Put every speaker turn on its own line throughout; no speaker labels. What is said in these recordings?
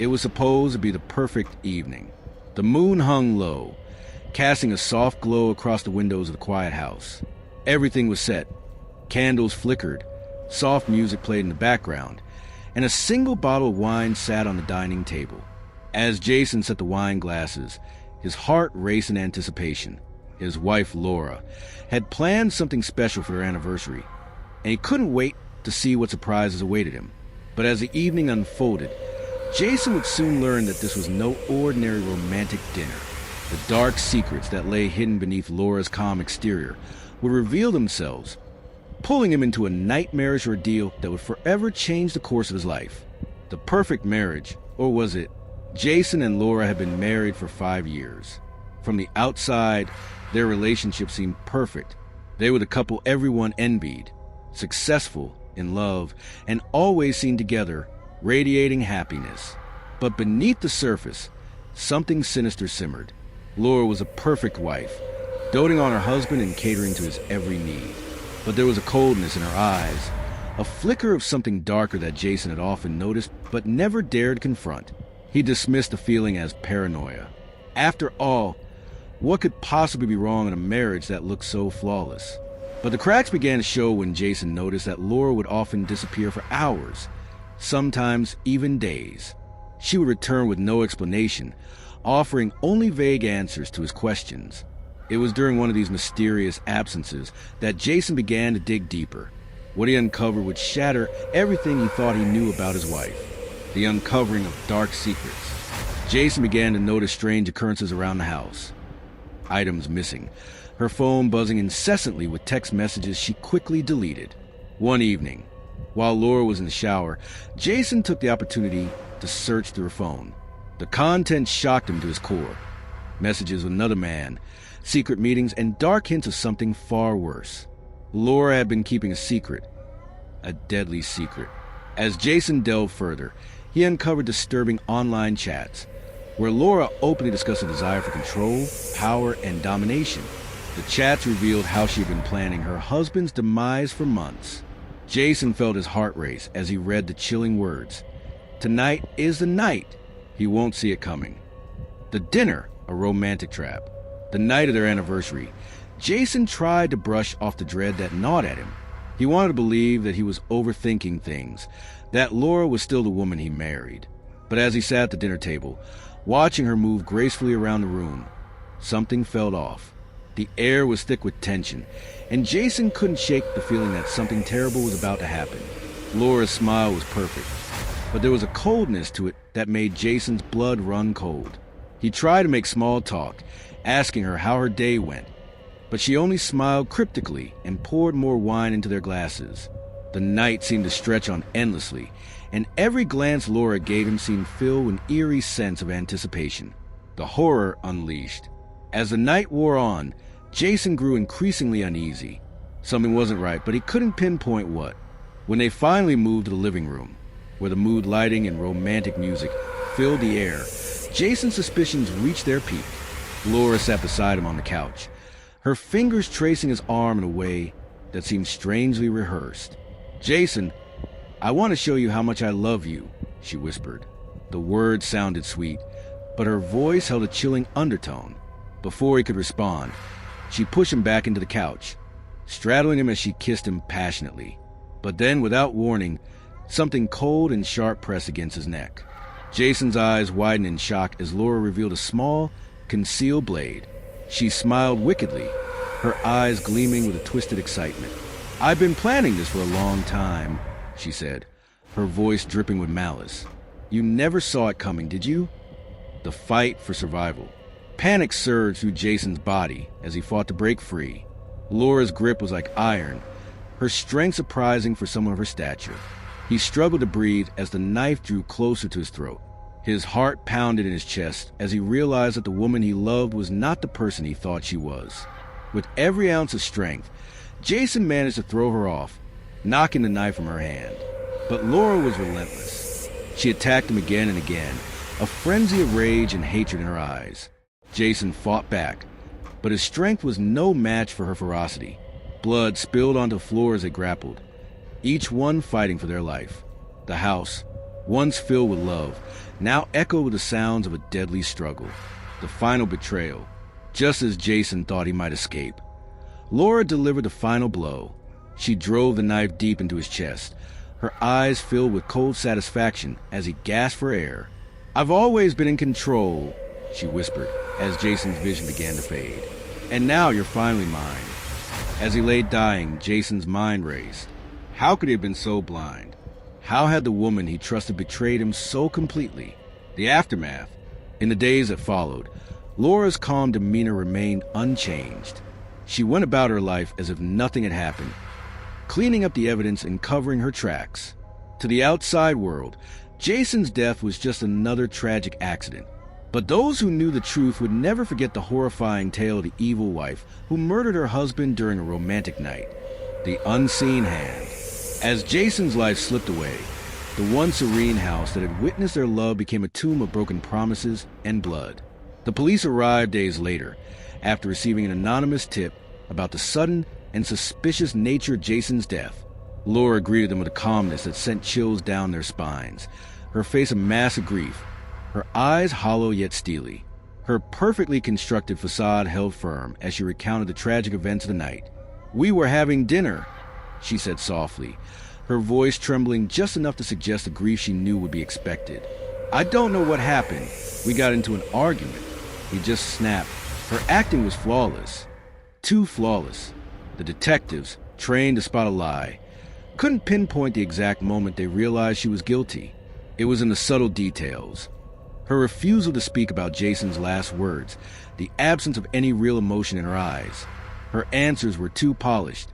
It was supposed to be the perfect evening. The moon hung low, casting a soft glow across the windows of the quiet house. Everything was set. Candles flickered, soft music played in the background, and a single bottle of wine sat on the dining table. As Jason set the wine glasses, his heart raced in anticipation. His wife, Laura, had planned something special for their anniversary, and he couldn't wait to see what surprises awaited him. But as the evening unfolded, Jason would soon learn that this was no ordinary romantic dinner. The dark secrets that lay hidden beneath Laura's calm exterior would reveal themselves, pulling him into a nightmarish ordeal that would forever change the course of his life. The perfect marriage, or was it? Jason and Laura had been married for 5 years. From the outside, their relationship seemed perfect. They were the couple everyone envied, successful, in love, and always seen together, radiating happiness. But beneath the surface, something sinister simmered. Laura was a perfect wife, doting on her husband and catering to his every need. But there was a coldness in her eyes, a flicker of something darker that Jason had often noticed but never dared confront. He dismissed the feeling as paranoia. After all, what could possibly be wrong in a marriage that looked so flawless? But the cracks began to show when Jason noticed that Laura would often disappear for hours, sometimes even days. She would return with no explanation, offering only vague answers to his questions. It was during one of these mysterious absences that Jason began to dig deeper. What he uncovered would shatter everything he thought he knew about his wife. The uncovering of dark secrets. Jason began to notice strange occurrences around the house. Items missing, her phone buzzing incessantly with text messages she quickly deleted. One evening, while Laura was in the shower, Jason took the opportunity to search through her phone. The content shocked him to his core. Messages with another man, secret meetings, and dark hints of something far worse. Laura had been keeping a secret, a deadly secret. As Jason delved further, he uncovered disturbing online chats, where Laura openly discussed a desire for control, power, and domination. The chats revealed how she had been planning her husband's demise for months. Jason felt his heart race as he read the chilling words. Tonight is the night. He won't see it coming. The dinner, a romantic trap. The night of their anniversary, Jason tried to brush off the dread that gnawed at him. He wanted to believe that he was overthinking things, that Laura was still the woman he married. But as he sat at the dinner table, watching her move gracefully around the room, something felt off. The air was thick with tension, and Jason couldn't shake the feeling that something terrible was about to happen. Laura's smile was perfect, but there was a coldness to it that made Jason's blood run cold. He tried to make small talk, asking her how her day went, but she only smiled cryptically and poured more wine into their glasses. The night seemed to stretch on endlessly, and every glance Laura gave him seemed filled with an eerie sense of anticipation. The horror unleashed. As the night wore on, Jason grew increasingly uneasy. Something wasn't right, but he couldn't pinpoint what. When they finally moved to the living room, where the mood lighting and romantic music filled the air, Jason's suspicions reached their peak. Laura sat beside him on the couch, her fingers tracing his arm in a way that seemed strangely rehearsed. "Jason, I want to show you how much I love you," she whispered. The words sounded sweet, but her voice held a chilling undertone. Before he could respond, she pushed him back into the couch, straddling him as she kissed him passionately. But then, without warning, something cold and sharp pressed against his neck. Jason's eyes widened in shock as Laura revealed a small, concealed blade. She smiled wickedly, her eyes gleaming with a twisted excitement. "I've been planning this for a long time," she said, her voice dripping with malice. "You never saw it coming, did you?" The fight for survival. Panic surged through Jason's body as he fought to break free. Laura's grip was like iron, her strength surprising for someone of her stature. He struggled to breathe as the knife drew closer to his throat. His heart pounded in his chest as he realized that the woman he loved was not the person he thought she was. With every ounce of strength, Jason managed to throw her off, knocking the knife from her hand. But Laura was relentless. She attacked him again and again, a frenzy of rage and hatred in her eyes. Jason fought back, but his strength was no match for her ferocity. Blood spilled onto the floor as they grappled, each one fighting for their life. The house, once filled with love, now echoed with the sounds of a deadly struggle. The final betrayal, just as Jason thought he might escape. Laura delivered the final blow. She drove the knife deep into his chest, her eyes filled with cold satisfaction as he gasped for air. "I've always been in control," she whispered as Jason's vision began to fade. "And now you're finally mine." As he lay dying, Jason's mind raced. How could he have been so blind? How had the woman he trusted betrayed him so completely? The aftermath. In the days that followed, Laura's calm demeanor remained unchanged. She went about her life as if nothing had happened, cleaning up the evidence and covering her tracks. To the outside world, Jason's death was just another tragic accident. But those who knew the truth would never forget the horrifying tale of the evil wife who murdered her husband during a romantic night. The unseen hand. As Jason's life slipped away, the once serene house that had witnessed their love became a tomb of broken promises and blood. The police arrived days later, after receiving an anonymous tip about the sudden and suspicious nature of Jason's death. Laura greeted them with a calmness that sent chills down their spines, her face a mask of grief, her eyes hollow yet steely. Her perfectly constructed facade held firm as she recounted the tragic events of the night. "We were having dinner," she said softly, her voice trembling just enough to suggest the grief she knew would be expected. "I don't know what happened. We got into an argument." He just snapped. Her acting was flawless. Too flawless. The detectives, trained to spot a lie, couldn't pinpoint the exact moment they realized she was guilty. It was in the subtle details. Her refusal to speak about Jason's last words, the absence of any real emotion in her eyes. Her answers were too polished,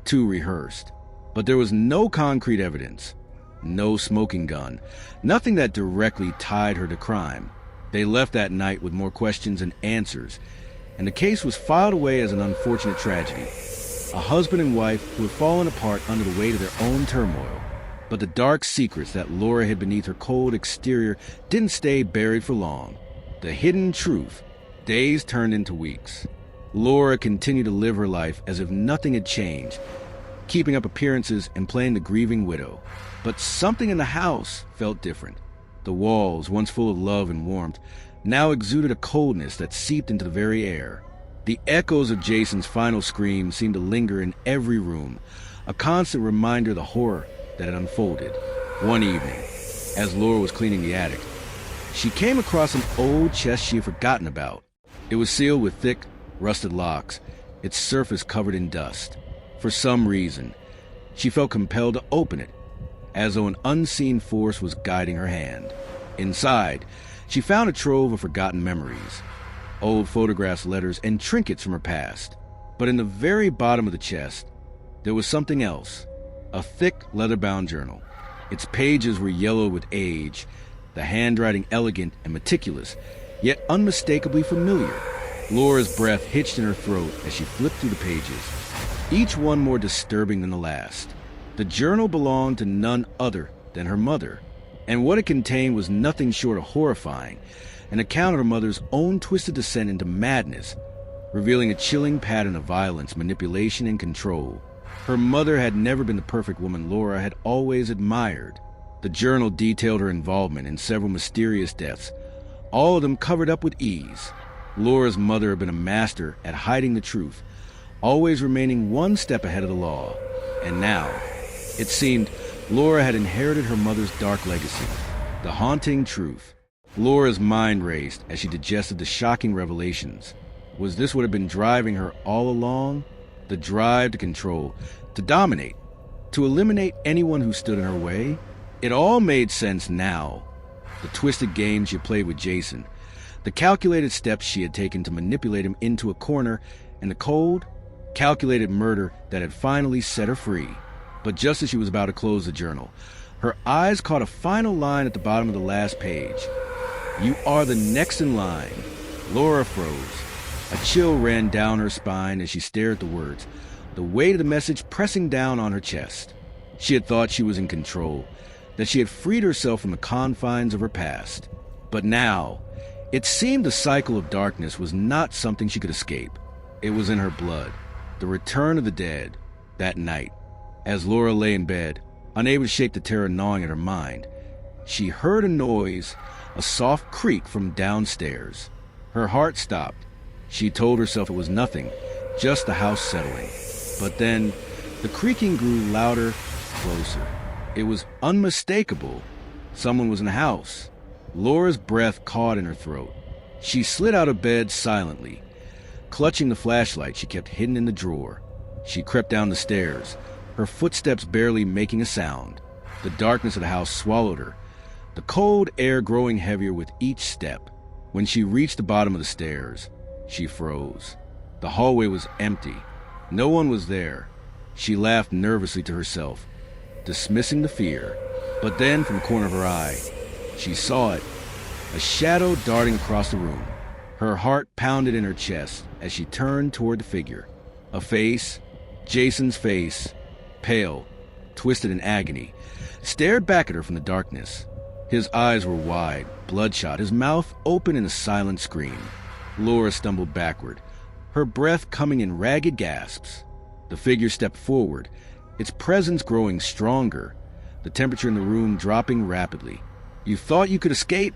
too rehearsed. But there was no concrete evidence, no smoking gun, nothing that directly tied her to crime. They left that night with more questions than answers, and the case was filed away as an unfortunate tragedy. A husband and wife who had fallen apart under the weight of their own turmoil. But the dark secrets that Laura hid beneath her cold exterior didn't stay buried for long. The hidden truth. Days turned into weeks. Laura continued to live her life as if nothing had changed, keeping up appearances and playing the grieving widow. But something in the house felt different. The walls, once full of love and warmth, now exuded a coldness that seeped into the very air. The echoes of Jason's final scream seemed to linger in every room, a constant reminder of the horror that had unfolded. One evening, as Laura was cleaning the attic, she came across an old chest she had forgotten about. It was sealed with thick, rusted locks, its surface covered in dust. For some reason, she felt compelled to open it, as though an unseen force was guiding her hand. Inside, she found a trove of forgotten memories, old photographs, letters, and trinkets from her past. But in the very bottom of the chest, there was something else, a thick, leather-bound journal. Its pages were yellow with age, the handwriting elegant and meticulous, yet unmistakably familiar. Laura's breath hitched in her throat as she flipped through the pages, each one more disturbing than the last. The journal belonged to none other than her mother, and what it contained was nothing short of horrifying, an account of her mother's own twisted descent into madness, revealing a chilling pattern of violence, manipulation, and control. Her mother had never been the perfect woman Laura had always admired. The journal detailed her involvement in several mysterious deaths, all of them covered up with ease. Laura's mother had been a master at hiding the truth, always remaining one step ahead of the law. And now, it seemed, Laura had inherited her mother's dark legacy, the haunting truth. Laura's mind raced as she digested the shocking revelations. Was this what had been driving her all along? The drive to control, to dominate, to eliminate anyone who stood in her way? It all made sense now. The twisted games she played with Jason, the calculated steps she had taken to manipulate him into a corner, and the cold, calculated murder that had finally set her free. But just as she was about to close the journal, her eyes caught a final line at the bottom of the last page. "You are the next in line." Laura froze. A chill ran down her spine as she stared at the words, the weight of the message pressing down on her chest. She had thought she was in control, that she had freed herself from the confines of her past. But now, it seemed the cycle of darkness was not something she could escape. It was in her blood. The return of the dead. That night, as Laura lay in bed, unable to shake the terror gnawing at her mind, She heard a noise, a soft creak from downstairs. Her heart stopped. She told herself it was nothing, just the house settling. But then, the creaking grew louder, closer. It was unmistakable. Someone was in the house. Laura's breath caught in her throat. She slid out of bed silently, clutching the flashlight she kept hidden in the drawer. She crept down the stairs, her footsteps barely making a sound. The darkness of the house swallowed her, the cold air growing heavier with each step. When she reached the bottom of the stairs, she froze. The hallway was empty. No one was there. She laughed nervously to herself, dismissing the fear. But then, from the corner of her eye, she saw it, a shadow darting across the room. Her heart pounded in her chest as she turned toward the figure. A face, Jason's face, pale, twisted in agony, stared back at her from the darkness. His eyes were wide, bloodshot, his mouth open in a silent scream. Laura stumbled backward, her breath coming in ragged gasps. The figure stepped forward, its presence growing stronger, the temperature in the room dropping rapidly. "You thought you could escape?"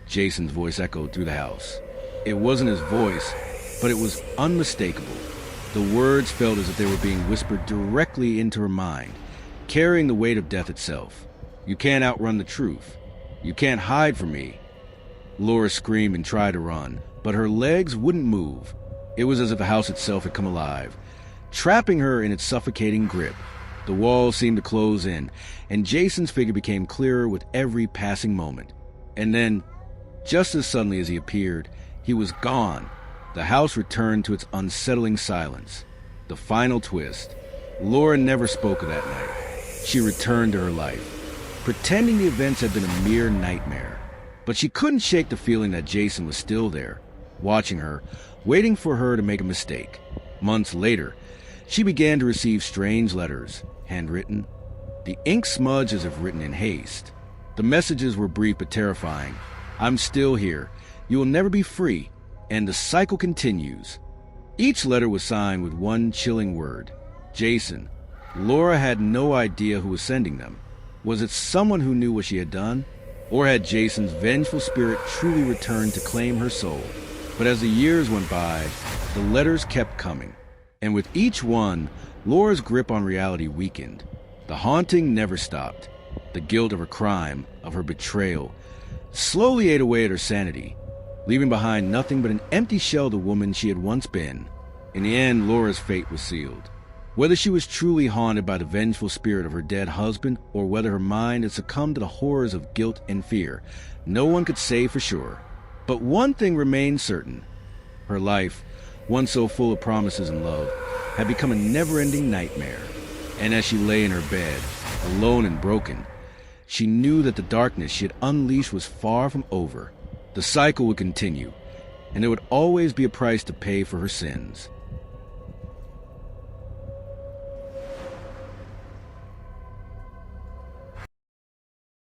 Jason's voice echoed through the house. It wasn't his voice, but it was unmistakable. The words felt as if they were being whispered directly into her mind, carrying the weight of death itself. "You can't outrun the truth. You can't hide from me." Laura screamed and tried to run, but her legs wouldn't move. It was as if the house itself had come alive, trapping her in its suffocating grip. The walls seemed to close in, and Jason's figure became clearer with every passing moment. And then, just as suddenly as he appeared, he was gone. The house returned to its unsettling silence. The final twist. Laura never spoke of that night. She returned to her life, pretending the events had been a mere nightmare. But she couldn't shake the feeling that Jason was still there, watching her, waiting for her to make a mistake. Months later, she began to receive strange letters, handwritten, the ink smudged as if written in haste. The messages were brief but terrifying. "I'm still here. You will never be free." And the cycle continues. Each letter was signed with one chilling word: Jason. Laura had no idea who was sending them. Was it someone who knew what she had done? Or had Jason's vengeful spirit truly returned to claim her soul? But as the years went by, the letters kept coming. And with each one, Laura's grip on reality weakened. The haunting never stopped. The guilt of her crime, of her betrayal, slowly ate away at her sanity, leaving behind nothing but an empty shell of the woman she had once been. In the end, Laura's fate was sealed. Whether she was truly haunted by the vengeful spirit of her dead husband, or whether her mind had succumbed to the horrors of guilt and fear, no one could say for sure. But one thing remained certain. Her life, once so full of promises and love, had become a never-ending nightmare. And as she lay in her bed, alone and broken, she knew that the darkness she had unleashed was far from over. The cycle would continue, and there would always be a price to pay for her sins.